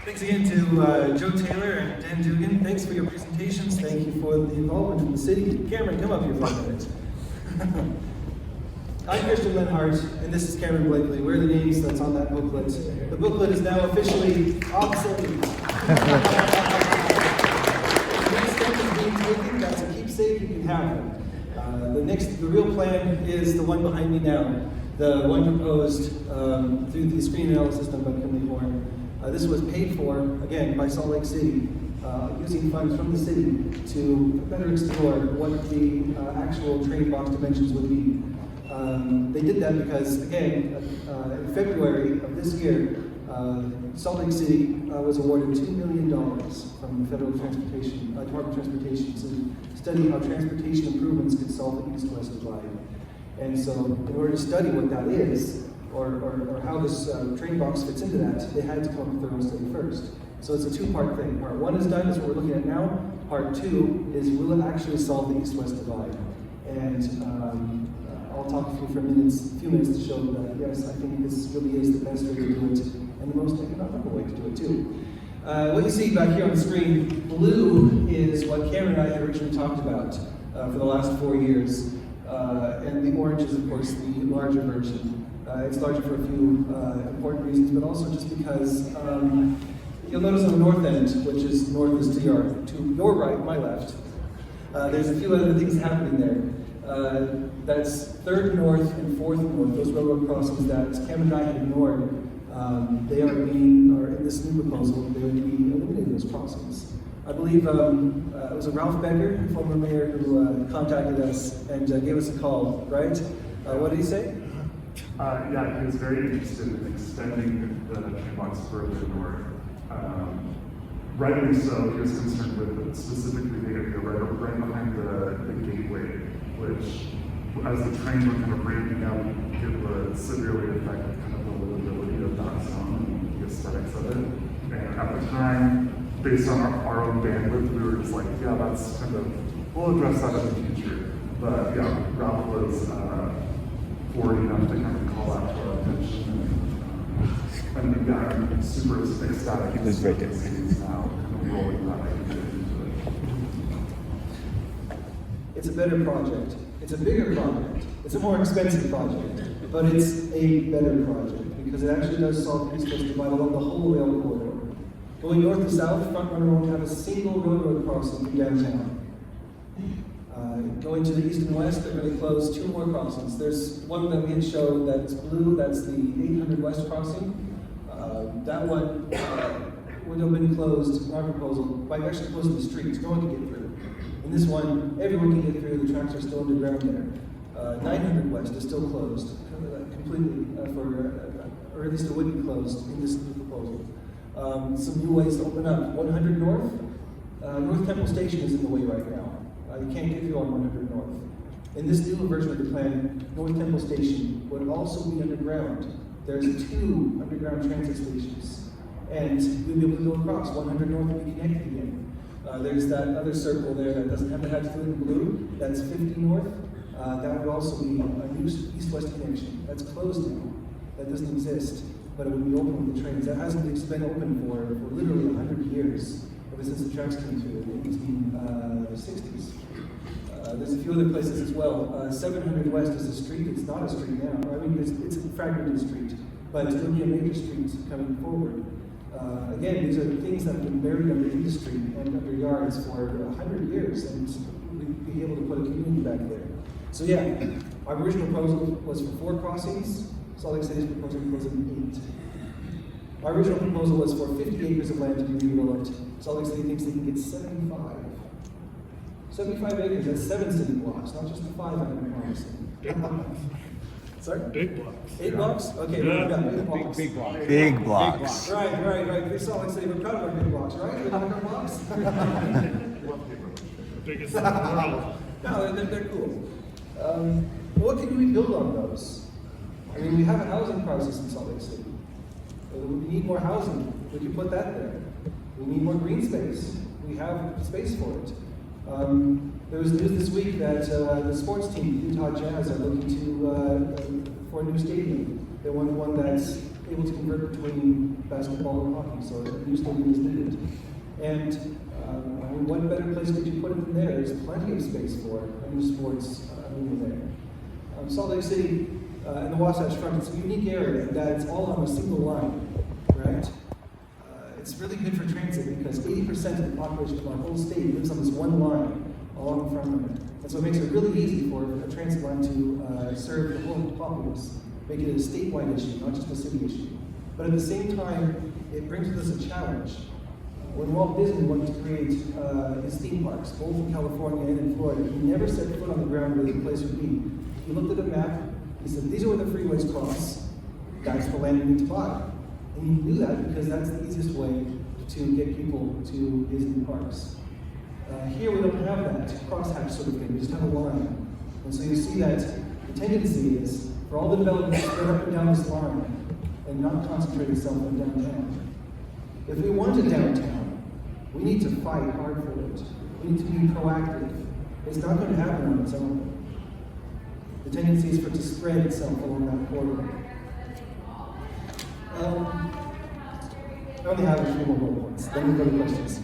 Thanks again to Joe Taylor and Dan Dugan. Thanks for your presentations. Thank you for the involvement from the city. Cameron, come up here for a minute. I'm Christian Lenhart, and this is Cameron Blakely. We're the names that's on that booklet. The booklet is now officially obsolete. That's a keepsake, you can have it. The real plan is the one behind me now, the one proposed through the screen analysis done by Kimley Horn. This was paid for, again, by Salt Lake City, using funds from the city to better explore what the actual train box dimensions would be. They did that because, again, in February of this year, Salt Lake City was awarded $2 million from the Federal Department of Transportation to study how transportation improvements could solve the east-west divide. And so, in order to study what that is, or how this train box fits into that, they had to come up with their own study first. So it's a two-part thing. Part one is done, that's what we're looking at now. Part two is, will it actually solve the east-west divide? And I'll talk to you for a few minutes to show that, yes, I think this really is the best way to do it, and the most economical way to do it too. What you see back here on the screen, blue is what Cameron and I had originally talked about for the last 4 years. And the orange is, of course, the larger version. It's larger for a few important reasons, but also just because you'll notice on the north end, which is north is to your right, my left, there's a few other things happening there. That's 3rd North and 4th North, those railroad crossings that Cameron and I had ignored. They are in this new proposal, they would be eliminating those crossings. I believe it was Ralph Becker, former mayor, who contacted us and gave us a call, right? What did he say? Yeah, he was very interested in extending the train box further north. Rightly so, he was concerned with specifically the area right behind the gateway, which, as the trains were kind of breaking out, it would severely affect kind of the livability of that zone and the aesthetics of it. And at the time, based on our own bandwidth, we were just like, yeah, that's kind of, we'll address that in the future. But yeah, Ralph was forward enough to kind of call out to our attention. And yeah, I'm super ecstatic. This is very good. Now kind of rolling that idea into it. It's a better project. It's a bigger project. It's a more expensive project. But it's a better project because it actually does solve the east-west divide along the whole rail corridor. Going north to south, Front Runner won't have a single railroad crossing through downtown. Going to the east and west, they're going to close 2 more crossings. There's one that we had showed that's blue, that's the 800 West crossing. That one would have been closed, in our proposal, by actually closing the streets. No one can get through. In this one, everyone can get through, the tracks are still underground there. 900 West is still closed, completely, or at least it would be closed in this new proposal. Some new ways to open up. 100 North, North Temple Station is in the way right now. You can't get through on 100 North. In this newer version of the plan, North Temple Station would also be underground. There's 2 underground transit stations. And we'll be able to go across. 100 North will be connected again. There's that other circle there that doesn't have to have to in blue. That's 50 North. That would also be a new east-west connection. That's closed now. That doesn't exist. But it would be open with the trains. That hasn't been open for literally 100 years, ever since the tracks came through in the 1860s. There's a few other places as well. 700 West is a street. It's not a street now. I mean, it's a fragmented street, but it's going to be a major street coming forward. Again, these are things that have been buried under industry and under yards for 100 years, and we'd be able to put a community back there. So yeah, our original proposal was for 4 crossings. Salt Lake City's proposal was 8. Our original proposal was for 50 acres of land to be redeveloped. Salt Lake City thinks they can get 75. 75 acres, that's 7 city blocks, not just the 5 I've been promising. Sorry? Big blocks. 8 blocks? Okay, Yeah. we've got big blocks. Big blocks. Right. We Salt Lake City, we're proud of our big blocks, right? We like our blocks? Biggest in the world. No, they're cool. What can we build on those? I mean, we have a housing crisis in Salt Lake City. We need more housing. We can put that there. We need more green space. We have space for it. There was news this week that the sports team, the Utah Jazz, are looking to for a new stadium. They want one that's able to convert between basketball and hockey, so a new stadium is needed. And I mean, what better place could you put it than there? There's plenty of space for a new sports arena there. Salt Lake City and the Wasatch Front, it's a unique area that it's all on a single line, right? It's really good for transit because 80% of the population of our whole state lives on this one line along the front of it. And so it makes it really easy for a transit line to serve the whole populace, make it a statewide issue, not just a city issue. But at the same time, it brings with us a challenge. When Walt Disney wanted to create his theme parks, both in California and in Florida, he never set foot on the ground where the place would be. He looked at a map, he said, these are where the freeways cross, that's the land we need to buy. And he knew that because that's the easiest way to get people to his theme parks. Here we don't have that crosshatch sort of thing, we just have a line. And so you see that the tendency is for all the development to spread up and down this line and not concentrate itself in downtown. If we want a downtown, we need to fight hard for it. We need to be proactive. It's not going to happen on its own. The tendency is for it to spread itself along that corridor. I only have a few more bullet points. Then we go to questions.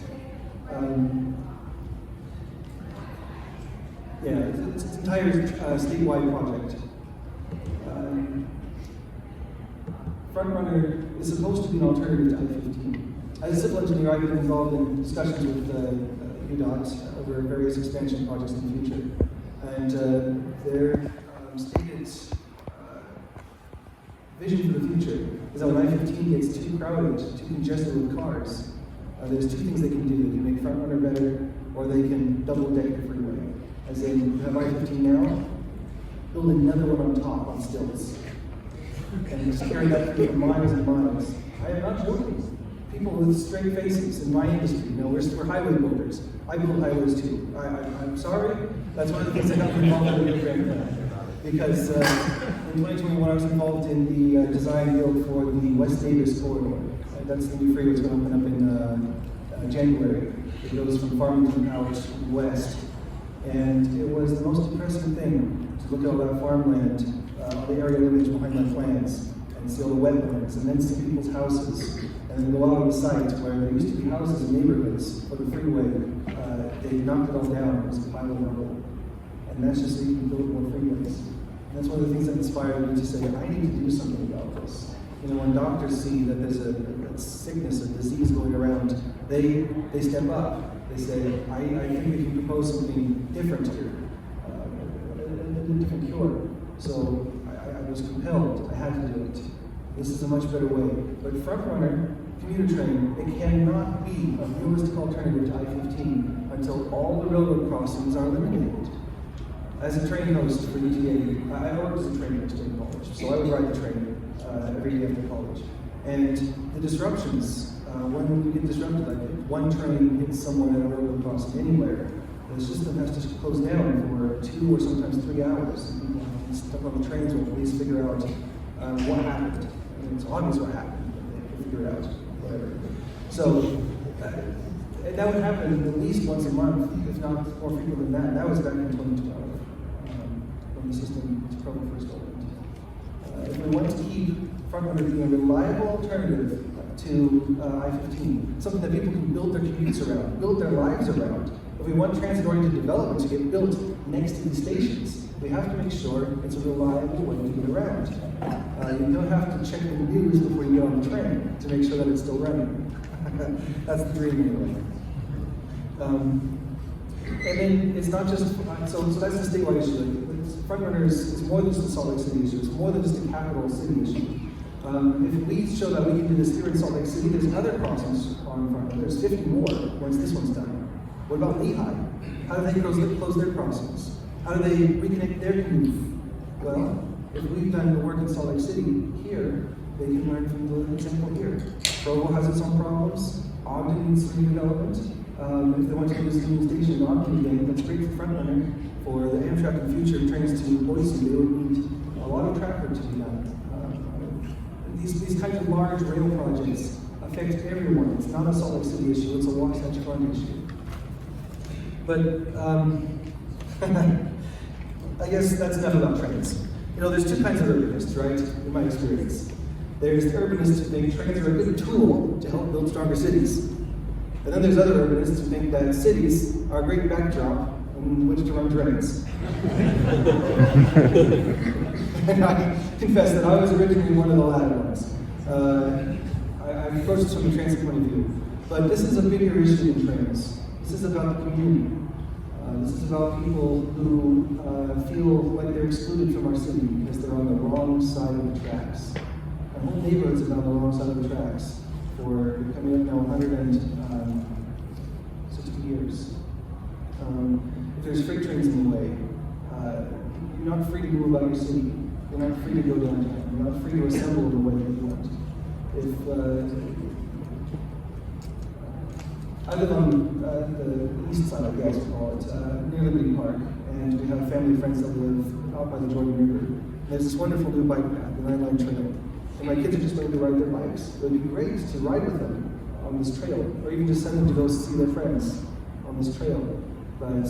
It's an entire statewide project. Frontrunner is supposed to be an alternative to I-15. As a civil engineer, I've been involved in discussions with UDOT over various expansion projects in the future. And their stated vision for the future is that when I-15 gets too crowded, too congested with cars, there's two things they can do. They can make Frontrunner better, or they can double deck the freeway. As in, you have I-15 now, build another one on top on stilts. And just carry that through for miles and miles. I am not joking. People with straight faces in my industry, we're highway builders. I build highways too. I'm sorry, that's one of the things I got involved in the Rio Grande plan. Because in 2021 I was involved in the design build for the West Davis corridor. That's the new freeway that's going to open up in January. It goes from Farmington out west. And it was the most impressive thing to look at all that farmland, the aerial image behind my plans, and see all the wetlands, and then see people's houses, and then go out on the site where there used to be houses and neighborhoods for the freeway. They knocked it all down. It was a pile of rubble. And that's just so you can build more freeways. And that's one of the things that inspired me to say, I need to do something about this. When doctors see that there's a sickness, a disease going around, they step up. They say, I think we can propose something different here, a different cure. So I was compelled, I had to do it. This is a much better way. But Frontrunner, commuter train, it cannot be a realistic alternative to I-15 until all the railroad crossings are eliminated. As a train host for UTA, I worked as a train host in college, so I would ride the train every day after college. And the disruptions, when we get disrupted, like if one train hits someone at a railroad crossing anywhere, the system has to close down for 2 or sometimes 3 hours. And people have to be stuck on the trains or police figure out what happened. I mean, it's obvious what happened, but they can figure it out, whatever. So that would happen at least once a month, if not more frequent than that. That was back in 2012, when the system was probably first opened. If we want to keep Frontrunner being a reliable alternative to I-15, something that people can build their commutes around, build their lives around. If we want transit-oriented development to get built next to these stations, we have to make sure it's a reliable way to get around. You don't have to check the news before you get on the train to make sure that it's still running. That's the dream anyway. And then it's not just, so that's the statewide issue. Frontrunner is more than just a Salt Lake City issue, it's more than just a capital city issue. If we show that we can do this here in Salt Lake City, there's other crossings on Frontrunner. There's 50 more once this one's done. What about Lehigh? How do they close their crossings? How do they reconnect their community? Well, if we've done the work in Salt Lake City here, they can learn from the example here. Provo has its own problems. Ogden needs some redevelopment. If they want to do this new station in Ogden again, that's great for Frontrunner. For the Amtrak and future trains to Boise, they would need a lot of track work to be done. These kinds of large rail projects affect everyone. It's not a Salt Lake City issue, it's a Wasatch Front issue. But I guess that's enough about trains. You know, there's two kinds of urbanists, right, in my experience. There's the urbanists who think trains are a good tool to help build stronger cities. And then there's other urbanists who think that cities are a great backdrop in which to run trains. And I confess that I was originally one of the latter ones. I approach this from a transit point of view. But this is a bigger issue than trains. This is about the community. This is about people who feel like they're excluded from our city because they're on the wrong side of the tracks. Our whole neighborhood's been on the wrong side of the tracks for coming up now 160 years. If there's freight trains in the way, you're not free to move about your city. You're not free to go downtown. You're not free to assemble in the way that you want. I live on the east side, I guess we call it, near Liberty Park, and we have family friends that live out by the Jordan River. There's this wonderful new bike path, the 9-line trail, and my kids are just learning to ride their bikes. It would be great to ride with them on this trail, or even just send them to go see their friends on this trail. But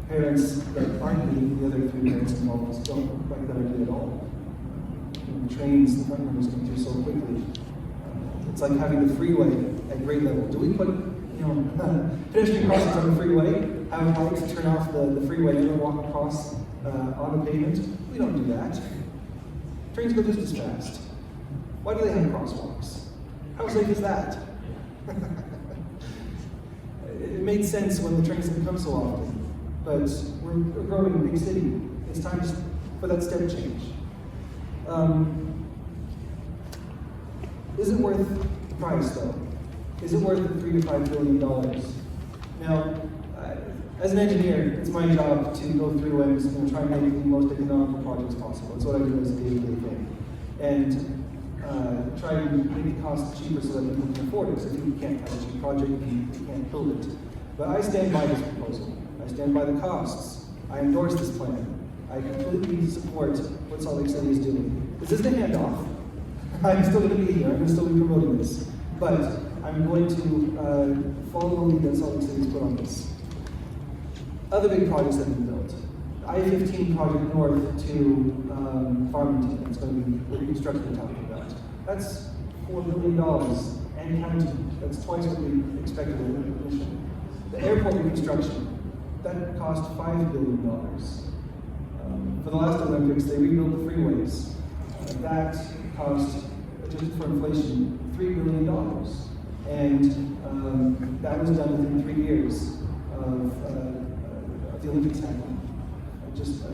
parents that aren't the other three parents involved don't like that idea at all. The trains, the front runners come through so quickly. It's like having the freeway at grade level. Do we put, pedestrian crossings on the freeway, have lights to turn off the freeway and then walk across on the pavement? We don't do that. Trains go just as fast. Why do they have crosswalks? How safe is that? It made sense when the trains didn't come so often, but we're growing a big city. It's time for that step change. Is it worth the price, though? Is it worth the $3 to $5 billion? Now, as an engineer, it's my job to go through and try and make the most economical projects possible. That's what I do as a day-to-day thing. And try and make the cost cheaper so that people can afford it. So if you can't have a cheap project, you can't build it. But I stand by this proposal. I stand by the costs. I endorse this plan. I completely support what Salt Lake City is doing. This isn't a handoff. I'm still going to be here. I'm going to still be promoting this. But I'm going to follow the lead that Salt Lake City has put on this. Other big projects that have been built. I-15 project north to Farmington. It's going to be reconstructed and talking about. That's $4 billion and counting. That's twice what we expected in the commission. The airport reconstruction, that cost $5 billion. For the last Olympics, they rebuilt the freeways. That cost, adjusted for inflation, $3 billion. And that was done within 3 years of the Olympics happening. Just to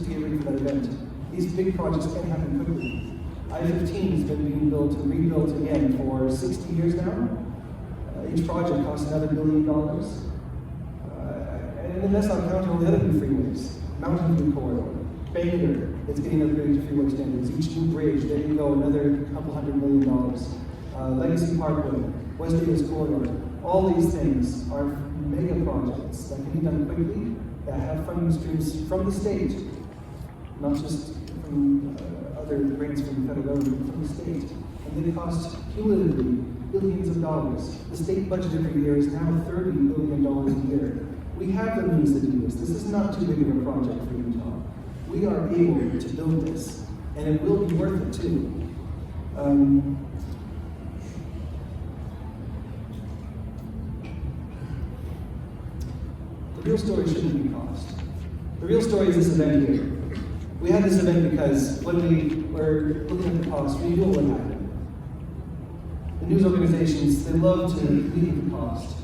get ready for that event. These big projects can't happen quickly. I-15 has been being built and rebuilt again for 60 years now. Each project costs another $1 billion. And then that's not counting all the other new freeways. Mountain View Corridor, Bangor, it's getting upgraded to freeway standards. Each new bridge, there you go, another couple $100 million. Legacy Parkway, West Davis Corridor, all these things are mega projects that can be done quickly, that have funding streams from the state, not just from other grants from the federal government, but from the state. And they cost cumulatively billions of dollars. The state budget every year is now $30 billion a year. We have the means to do this. This is not too big of a project for Utah. We are able to build this, and it will be worth it too. The real story shouldn't be cost. The real story is this event here. We had this event because when we were looking at the cost, we knew what would happen. The news organizations, they love to lead with the cost.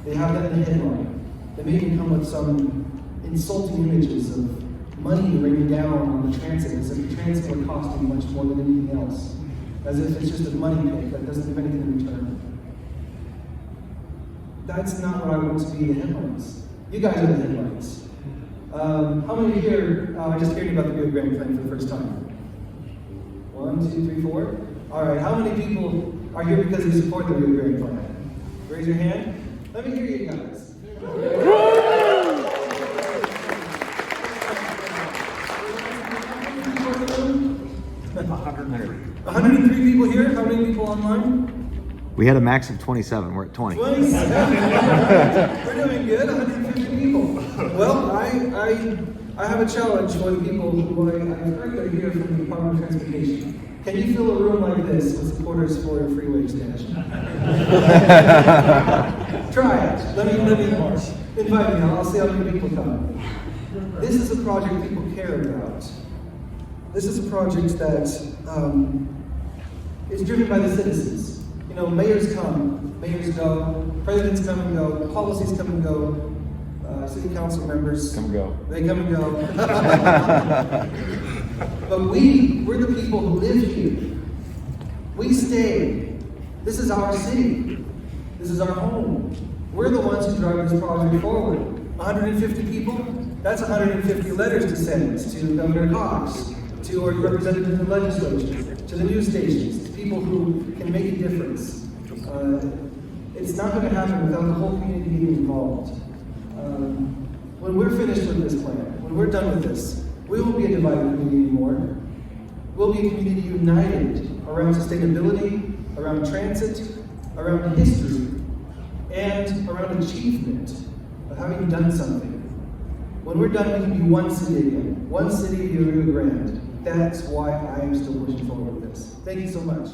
They have that in the headline. They may even come with some insulting images of money raining down on the transit, as if the transit would cost me much more than anything else. As if it's just a money pit that doesn't give anything in return. That's not what I want to be the headlines. You guys are the headlines. How many here are just hearing about the Rio Grande plan for the first time? 1, 2, 3, 4. All right, how many people are here because they support the Rio Grande plan? Raise your hand. Let me hear you guys. 103 people here. How many people online? We had a max of 27. We're at 20. 27. We're doing good. 150 people. Well, I have a challenge for the people who I heard are here from the Department of Transportation. Can you fill a room like this with supporters for your freeway expansion? Try it. Let me invite me. I'll see how many people come. This is a project people care about. This is a project that is driven by the citizens. You know, mayors come, mayors go, presidents come and go, policies come and go, city council members Come go. They come and go. But we're the people who live here. We stay. This is our city. This is our home. We're the ones who drive this project forward. 150 people? That's 150 letters to send to Governor Cox, to our representatives in the legislature, to the news stations, to people who can make a difference. It's not going to happen without the whole community being involved. When we're finished with this plan, when we're done with this, we won't be a divided community anymore. We'll be a community united around sustainability, around transit, around history, and around achievement of having done something. When we're done, we can be one city again. One city, Via Rio Grande. That's why I am still pushing forward with this. Thank you so much.